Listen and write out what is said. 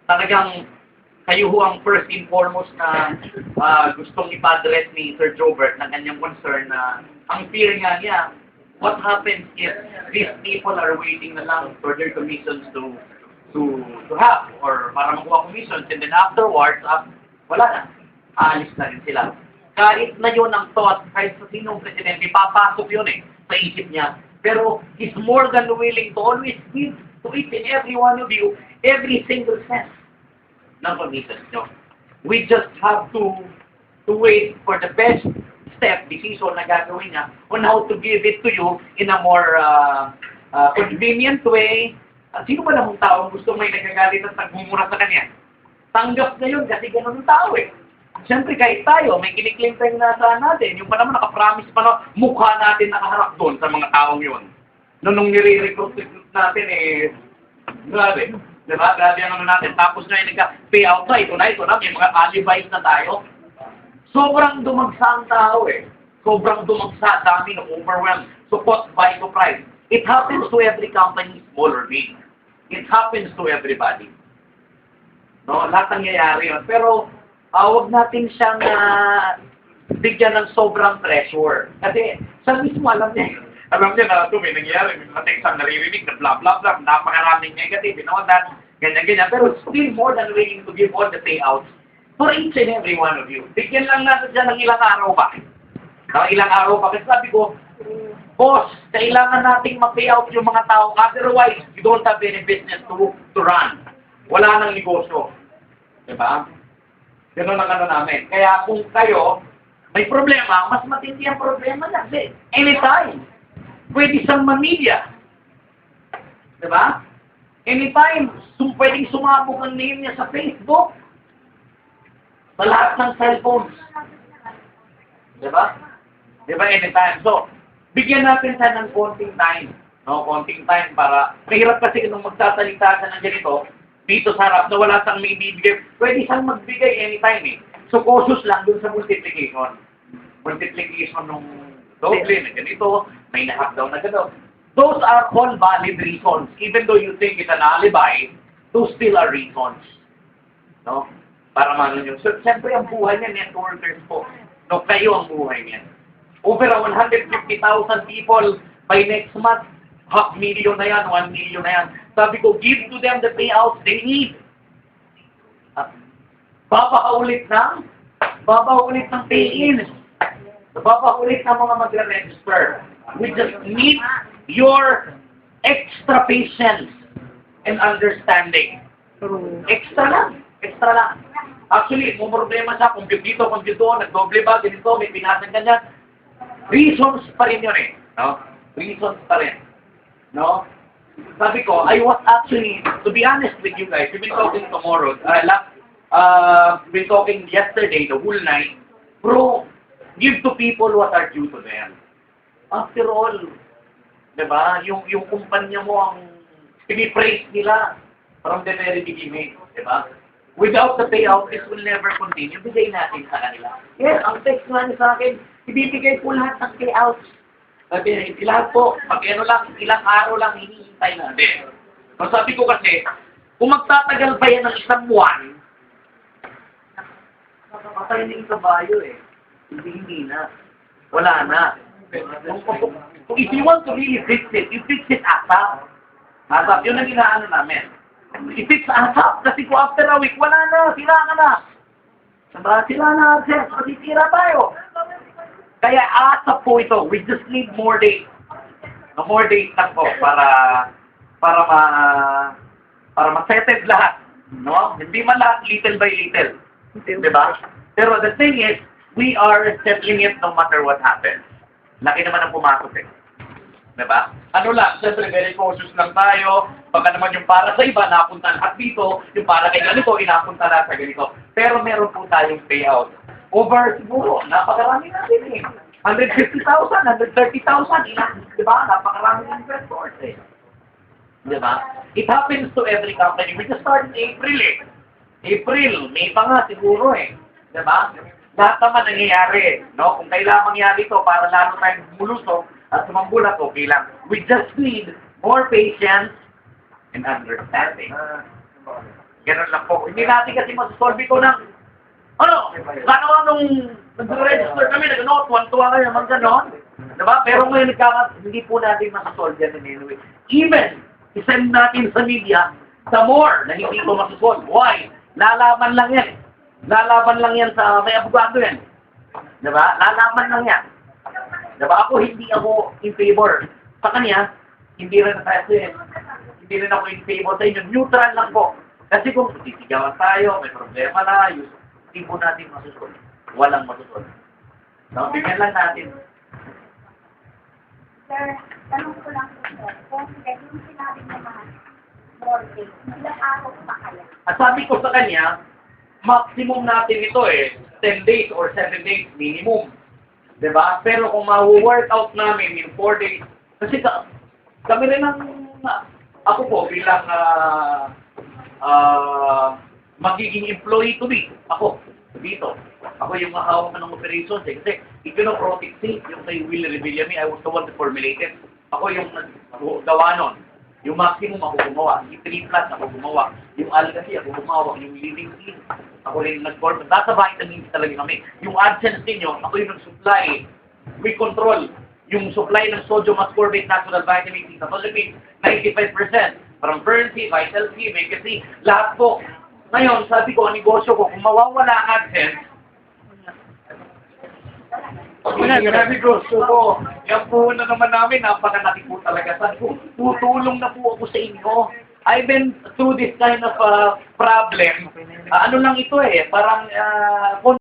talagang kayo ho ang first and foremost na gustong ipa-address ni Sir Jobert ng kanyang concern na ang fear nga niya, what happens if these people are waiting na lang for their commissions to have or para makuha commissions and then afterwards, wala na. Aalis na rin sila. Kahit na yun ang thought, kahit sa sinong presidente, papasok yun sa isip niya. Pero he's more than willing to always give to each and every one of you every single cent ng commissions nyo. We just have to wait for the best step, decision na gagawin niya on how to give it to you in a more convenient way. Sino ba namang tao gusto may nagagalit at nagmumura sa kanya? Tanggap na yun kasi ganun ang tao Siyempre, kahit tayo, may kiniklaim tayo na saan natin. Yung pa naman, nakapromise pa na mukha natin nakaharap doon sa mga taong yun. Nung nire-recruit natin, grabe. Diba? Grabe ang ano natin. Tapos na yung nagka-payout na, ito na, may mga alibis na tayo. Sobrang dumagsa ang tao Sobrang dumagsa, dami ng overwhelmed. So, cost by to price. It happens to every company, small or big. It happens to everybody. No, lahat nangyayari yun. Pero, huwag natin siyang bigyan ng sobrang pressure. Kasi, sa mismo, alam niya na ito, may nangyayari, may mga text ang naririnig na blah, blah, blah, napakaraming negative, you know that, ganyan. Pero still more than willing to give all the payouts for each and every one of you. Bigyan lang natin dyan ng ilang araw pa. Kasi sabi ko, boss, kailangan nating ma-payout yung mga tao, otherwise, you don't have any business to run. Wala nang negosyo. Diba? Ganun ang ano namin. Kaya kung kayo may problema, mas matindi ang problema niya. Anytime. Pwede siyang mamilya. Diba? Anytime. Pwedeng sumabog ang name niya sa Facebook. Sa lahat ng cellphones. Diba? Diba? Anytime. So, bigyan natin siya ng konting time. No? Konting time para, mahirap kasi nung magsasalita siya ng ganito, dito sa harap na wala siyang may bibigay, pwede siyang magbigay anytime So, cautious lang dun sa multiplication. Multiplication nung doble na ganito, may nahap daw na gano'n. Those are all valid reasons. Even though you think it's an alibi, those still are reasons. No? Para manon yun. So, siyempre ang buhay niya, networkers po. No, kayo ang buhay niya. Over 150,000 people by next month, 500,000 na yan, 1 million na yan. Sabi ko, give to them the payouts they need. Babaulit ng pay-in. Babaulit ng mga magre-register. We just need your extra patience and understanding. Extra lang. Actually, kung problema siya, compute dito, nagdoble ba, ganito, may pinasang ganyan. Reasons pa rin yun No? Reasons pa rin. No? Sabi ko, I was actually, to be honest with you guys, we've been talking tomorrow, we've been talking yesterday, the whole night, give to people what are due to them. After all, diba, yung kumpanya mo ang pinipraise nila from the very beginning, diba? Without the payout, this will never continue. Bigay natin sa kanila. Yes, ang text nga niya sa akin, ibibigay po lahat ng payouts. Sabi, lahat po, ilang araw lang hinihintay natin. So sabi ko kasi, kung magtatagal pa yan ng isang buwan, nakapatay na yung kabayo Hindi na. Wala na. Kung if you want to really fix it, you fix it ASAP. ASAP, yun ang inaano namin. I-fix ASAP, kasi kung after a week, wala na, sila ka na. Sila na, sir, matitira tayo. Kaya ASAP po ito, we just need more days. No, more days lang po para ma-settle lahat. No? Hindi man lahat little by little. Diba? Pero the thing is, we are settling it no matter what happens. Laki naman ang pumasok Diba? Ano lang, siyempre very cautious lang tayo. Baka naman yung para sa iba, napunta lahat dito. Yung para kay ganito, inapunta lahat sa ganito. Pero meron po tayong payout. Over siguro, napakarami natin 150,000, 130,000, diba? Napakarami ng investors Diba? It happens to every company. We just started April April, May pa nga siguro Diba? Lahat naman nangyayari, no? Kung kailangan mangyari ito para lalo tayong mulusok at sumambulat, okay lang. We just need more patience and understanding. Ganun lang po. Hindi natin kasi masasolve ito ng, gano'n nung nag-register kami, tuwan-tuwa kayo naman gano'n. Diba? Pero ngayon, hindi po natin masasolve yan in any way. Even, isend natin sa media, the more na hindi ko masasolve. Why? Lalaban lang yan. Lalaban lang yan sa may abogado yan. Diba? Lalaban lang yan. Diba? Hindi ako in favor. Sa kanya, hindi rin ako in favor sa inyo. Neutral lang po. Kasi kung titigawan tayo, may problema na, hindi po natin masusunod. Walang masusunod. So, bigyan lang natin. Sir, tanong ko lang po, sir. Kung yung sinabi mo na more days, ilang araw pa kaya? At sabi ko sa kanya, maximum natin ito 10 days or 7 days minimum. Diba? Pero kung ma-workout namin in 4 days, kasi kami rin ako po bilang magiging employee to be. Ako, dito. Ako yung mahawak ng operations. Kasi ipinoprotect yung kay Will Revillame, I was the one to formulate it. Ako yung gawa nun. Yung maximum ako gumawa. Yung 3+ ako gumawa. Yung algacy ako gumawa. Yung living seed, ako rin nag-form. Nasa vitamins talaga kami. Yung AdSense ninyo, ako yung nag-supply. We control yung supply ng sodium ascorbate natural vitamin C sa Philippines, 95%. From Fern C, Vital C, Mega C, lahat po. Ngayon, sabi ko, ang negosyo ko, kung mawawala ang AdSense, grabe gusto ko. Yung po na naman namin, napakalaki po talaga. Sabi ko, tutulong na po ako sa inyo. I've been through this kind of problem. Ano lang ito parang